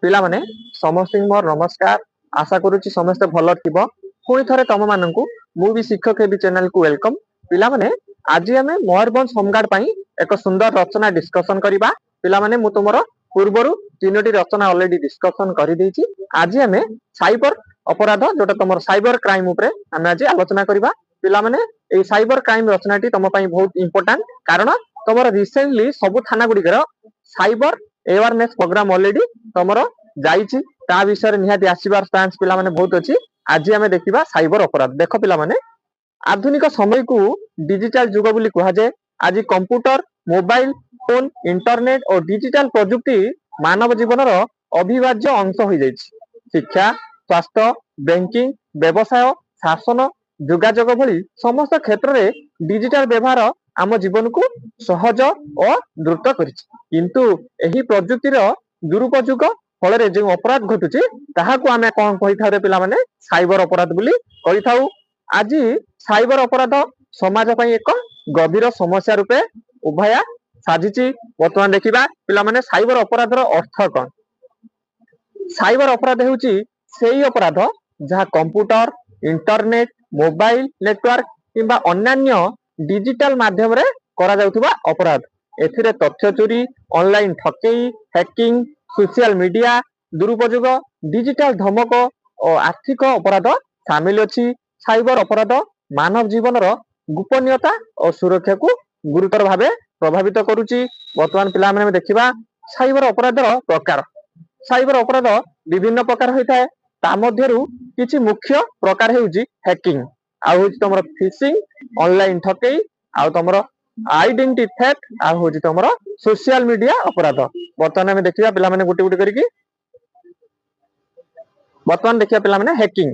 पिला माने समस्त मोर नमस्कार। आशा करूची समस्त भल थिबो। पुणी थरे तम माननकु मु भी शिक्षक हेबी चैनल को वेलकम। पिला माने आज आमे मयूरभंज होमगार्ड पई एक सुंदर रचना डिस्कशन करिबा। पिला माने मु तुमरो पूर्वरु तीनोटी रचना ऑलरेडी डिस्कशन करि देछि। आज आमे साइबर अपराध जोटा तुमर साइबर क्राइम ऊपर आमे आज आलोचना करिबा। पिला माने ए साइबर क्राइम रचनाटी तम पई बहुत इंपोर्टेंट कारण तुमर रिसेंटली सब थाना गुडी साइबर अवेयरनेस प्रोग्राम ऑलरेडी तुमरो जाईची ता विषय निहाती आसीबार चांस पिला माने बहुत अछि। आज आमे देखिबा साइबर अपराध। देखो पिला माने आधुनिक समय को डिजिटल जुग बोली कहा जाए। आज कंप्यूटर मोबाइल फोन इंटरनेट और डिजिटल प्रजुक्ति मानव जीवन अविभाज्य अंश हो जाए। शिक्षा स्वास्थ्य बैंकिंग व्यवसाय शासन जोगाजोग भली समस्त क्षेत्र में डिजिटल व्यवहार आम जीवन को सहज और द्रुत किंतु एही प्रजुक्तिर दुरुपयोग फल जो अपराध घटुची ताहाको आमे कोन कहि थारे पिला माने साइबर अपराध बोली कहि थाउ। आज साइबर अपराध समाज पई एक गंभीर समस्या रूपे उभया साजिची। वर्तमान देखिबा पिला माने साइबर अपराधर अर्थ कोन। साइबर अपराध हेउची सेही अपराध जहा कंप्यूटर इंटरनेट मोबाइल नेटवर्क किंबा अन्य डिजिटल माध्यम रे करा जाउथबा अपराध। एथिरे तथ्य चोरी ऑनलाइन ठकेई हैकिंग सोशल मीडिया दुरुपयोग डिजिटल धमक और आर्थिक अपराध शामिल अछि। साइबर अपराध मानव जीवन गोपनीयता और सुरक्षा को गुरुतर भावे प्रभावित करुछि। वर्तमान पिला माने देखिबा साइबर अपराधर प्रकार। साइबर अपराध विभिन्न प्रकार होता है। ता मध्यरु किछि मुख्य प्रकार हेउछि हैकिंग आ होछि तमरो फिशिंग ऑनलाइन ठकेई आ तमरो आइडेंटिटी थेफ्ट आ होछि तमरो सोशल मीडिया अपराध। वर्तमान में देखिबा पिला माने गुटी गुटी करिकि वर्तमान देखिबा पिला माने हैकिंग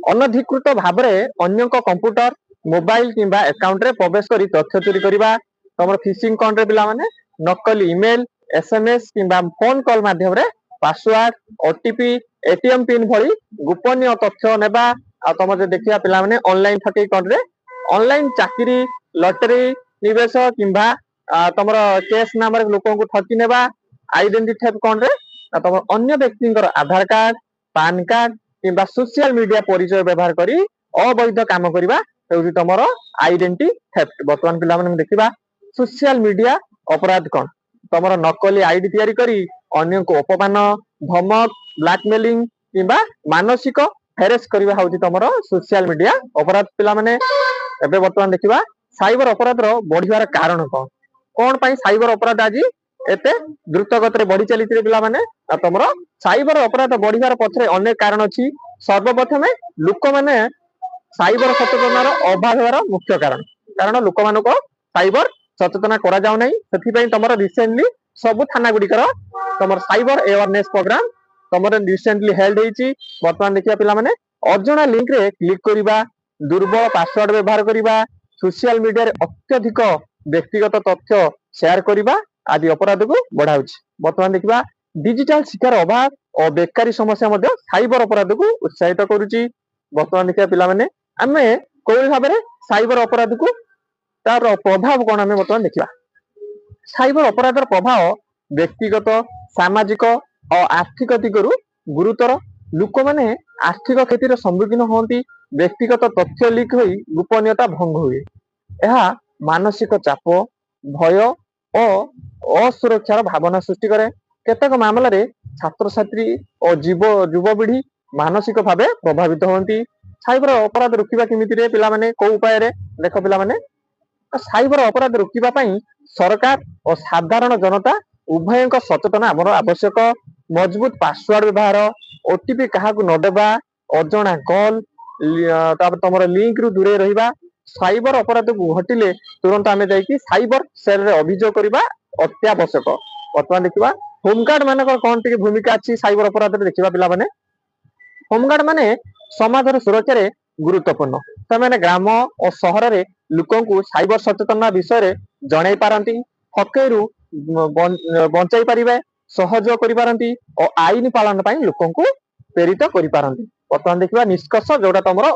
अनधिकृत भाव में अन्य कंप्यूटर मोबाइल किंबा अकाउंट रे प्रवेश करी तथ्य चोरी करिबा। तमरो फिशिंग कोन रे पिला माने नकली ईमेल एसएमएस किंबा फोन कॉल माध्यम रे पासवर्ड ओटीपी एटीएम पिन भली गोपनीय तथ्य नेबा। आ तमर जे देखिबा पिला माने ऑनलाइन ठकेई कोन रे ऑनलाइन चाकरी लॉटरी निवेश किंबा तमर केस नाम रे लोक को ठकी नेबा। आइडेंटिटी थेफ्ट कोन रे तमर अन्य व्यक्तिंकर आधार कार्ड पैन कार्ड किंबा सोशल मीडिया परिचय व्यवहार करी अवैध काम करिबा हेउछि तमरो आइडेंटिटी थेफ्ट। वर्तमान पिला माने देखिबा सोशल मीडिया अपराध कोन तमरो नकली आईडी तयारी करी अन्य को अपमान धमक ब्लैकमेलिंग किंबा मानसिक हेरेस करिबा हेउछि तमरो सोशल मीडिया अपराध। पिला माने एबे वर्तमान देखिबा साइबर अपराध रो बढ़िवार कारण कोन कोन पई साइबर अपराध आज एते द्रुत गति बढ़ी चली पिला माने तमरो साइबर अपराध बढ़िवार पछरे अनेक कारण अछि। सर्वप्रथमे लोक माने साइबर सचेतनार अभाव हेबार मुख्य कारण लोक मानको साइबर सचेतना करा जाउ नै। सेथि पई तमरो रिसेंटली सब थाना गुडी तमर साइबर अवेयरनेस प्रोग्राम तमरो रिसेंटली हेल्ड हेछि। वर्तमान देखिया पिला माने अजणा लिंक रे क्लिक करिबा दुर्बल पासवर्ड व्यवहार करिबा सोशल मीडिया रे अत्यधिक व्यक्तिगत तथ्य शेयर करिबा आदि अपराध को बढ़ाउछि। वर्तमान देखिबा डिजिटल शिकार अभाव और बेकारी समस्या मध्ये साइबर अपराध को उत्साहित करूछि। वर्तमान देखिया पिला माने आमे कोइ भाबरे साइबर अपराध को तार प्रभाव कोन आमे वर्तमान देखिबा। साइबर अपराधर प्रभाव व्यक्तिगत सामाजिक और आर्थिक दिगरु गुरुतर लोक माने आर्थिक क्षतिर सम्मुखीन होंती। व्यक्तिगत तथ्य लीक होई गोपनीयता भंग हुए। यह मानसिक चाप भय और असुरक्षार भावना सृष्टि करे। केतक मामला रे छात्र छात्री और युवपीढ़ी मानसिक भावे प्रभावित होंती। साइबर अपराध रोकिबा केमिति रे पिला माने को उपाय रे देखो पिला माने साइबर अपराध रोकिबा पई सरकार और साधारण जनता उभय सचेतना आमर आवश्यक। मजबूत पासवर्ड व्यवहार ओटीपी क्या न देवा अजणा कॉल तमर लिंक रु दूरे रहिबा। साइबर अपराध को घटिले तुरंत आमे जाइकी साइबर सेल रे अभियोग करबा अत्यावश्यक। वर्तमान देखिबा होमगार्ड मानकर कोन टिके भूमिका अछि साइबर अपराध रे देखिबा पिला माने होमगार्ड माने समाजर सुरक्षा रे गुरुत्वपूर्ण। तमेने ग्राम और शहर रे लोकन को साइबर सचेतना विषय रे जणाई पारंती ठकेरु बंचाई पारिबे सहयोग करि पारंती और आईन पालन पई लोकन को प्रेरित करि पारंती। वर्तमान देखिबा निष्कर्ष जोडा तमरो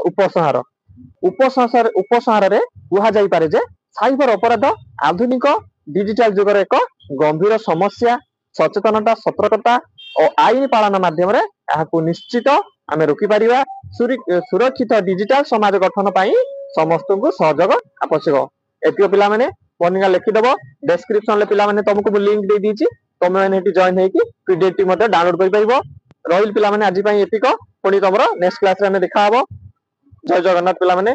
उपसंहार रे कुहा जाई पारे जे साइबर अपराध आधुनिक डिजिटल जुगर एक गंभीर समस्या। सचेतनता सतर्कता ଓ ଆଇନ ପାଳନ ମାଧ୍ୟମରେ ଏହାକୁ ନିଶ୍ଚିତ ଆମେ ରୋକିପାରିବା। ସୁରକ୍ଷିତ ଡିଜିଟାଲ ସମାଜ ଗଠନ ପାଇଁ ସମସ୍ତଙ୍କୁ ସହଯୋଗ ଆବଶ୍ୟକ। ଏତିକି ପିଲାମାନେ ବର୍ଣ୍ଣିକା ଲେଖିଦବ। ଡେସ୍କ୍ରିପସନ ରେ ପିଲାମାନେ ତମକୁ ମୁଁ ଲିଙ୍କ ଦେଇଦେଇଛି, ତମେ ମାନେ ଏଠି ଜଏନ ହେଇକି ପିଡିଏଫ ଟି ମଧ୍ୟ ଡାଉନଲୋଡ କରିପାରିବ। ରହିଲି ପିଲାମାନେ ଆଜି ପାଇଁ ଏତିକ, ପୁଣି ତମର ନେକ୍ସଟ କ୍ଲାସ ରେ ଆମେ ଦେଖା ହବ। ଜୟ ଜଗନ୍ନାଥ ପିଲାମାନେ।